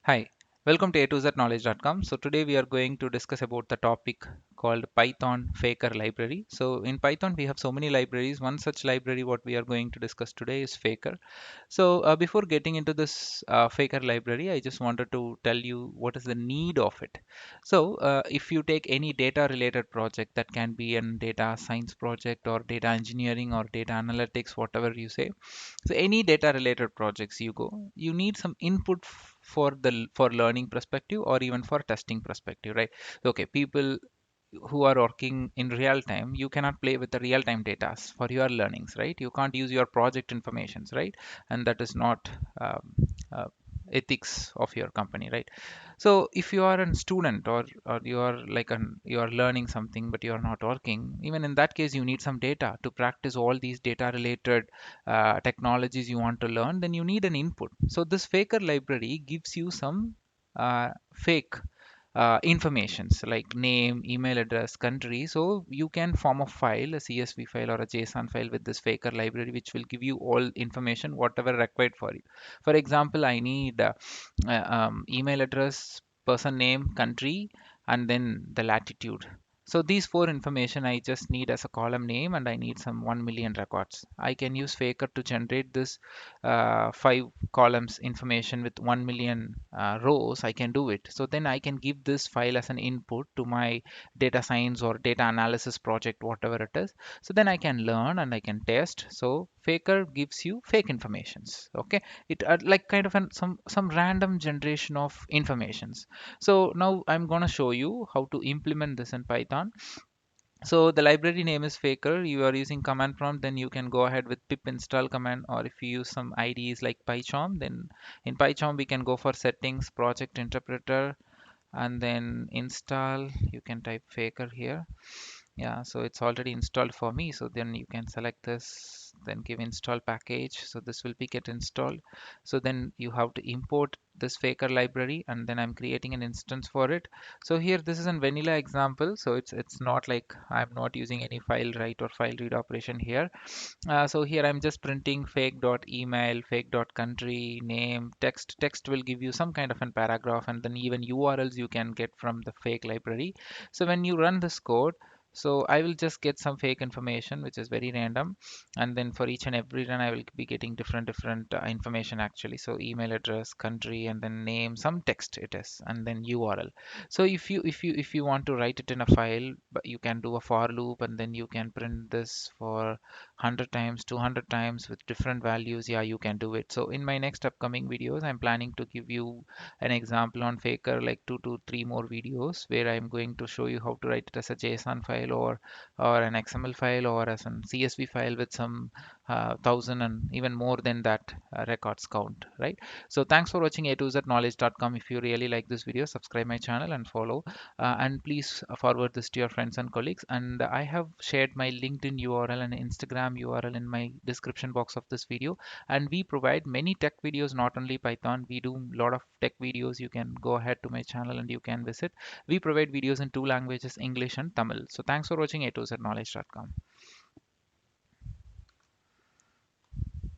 Hi, welcome to A2ZKnowledge.com. So today we are going to discuss about the topic called Python Faker library. So in Python we have so many libraries. One such library what we are going to discuss today is Faker. So before getting into this Faker library, I just wanted to tell you what is the need of it. So if you take any data related project, that can be a data science project or data engineering or data analytics, whatever you say. So any data related projects you go, you need some input for learning perspective or even for testing perspective, right? Okay, people who are working in real time, you cannot play with the real time data for your learnings, right? You can't use your project informations, right? And that is not um, uh, ethics of your company, right? So if you are a student or you are like an you are learning something but you are not working, even in that case you need some data to practice all these data related technologies you want to learn. Then you need an input. So this Faker library gives you some fake informations like name, email address, country. So you can form a file, a CSV file or a JSON file with this Faker library, which will give you all information, whatever required for you. For example, I need email address, person name, country, and then the latitude. So these four information I just need as a column name, and I need some 1 million records. I can use Faker to generate this five columns information with 1 million rows. I can do it. So then I can give this file as an input to my data science or data analysis project, whatever it is. So then I can learn and I can test. So Faker gives you fake informations. Okay, it like kind of some random generation of informations. So now I'm going to show you how to implement this in Python. So the library name is Faker. You are using command prompt, then you can go ahead with pip install command, or if you use some IDEs like PyCharm, then in PyCharm we can go for settings, project interpreter, and then install. You can type Faker here. Yeah, so it's already installed for me. So then you can select this, then give install package. So this will be get installed. So then you have to import this Faker library, and then I'm creating an instance for it. So here this is a vanilla example. So it's not like I'm not using any file write or file read operation here. So here I'm just printing fake dot email, fake dot country, name, text. Text will give you some kind of a paragraph, and then even URLs you can get from the fake library. So when you run this code, so I will just get some fake information which is very random, and then for each and every run I will be getting different information actually. So email address, country, and then name, some text it is, and then URL. So if you want to write it in a file, but you can do a for loop, and then you can print this for 100 times, 200 times with different values. Yeah, you can do it. So in my next upcoming videos I'm planning to give you an example on Faker, like 2 to 3 more videos where I'm going to show you how to write it as a JSON file or an XML file or as an CSV file with some thousand and even more than that records count, right? So thanks for watching A2ZKnowledge.com. If you really like this video, subscribe my channel and follow, and please forward this to your friends and colleagues. And I have shared my LinkedIn URL and Instagram URL in my description box of this video. And we provide many tech videos, not only Python. We do a lot of tech videos. You can go ahead to my channel and you can visit. We provide videos in two languages, English and Tamil. So thanks for watching A2ZKnowledge.com.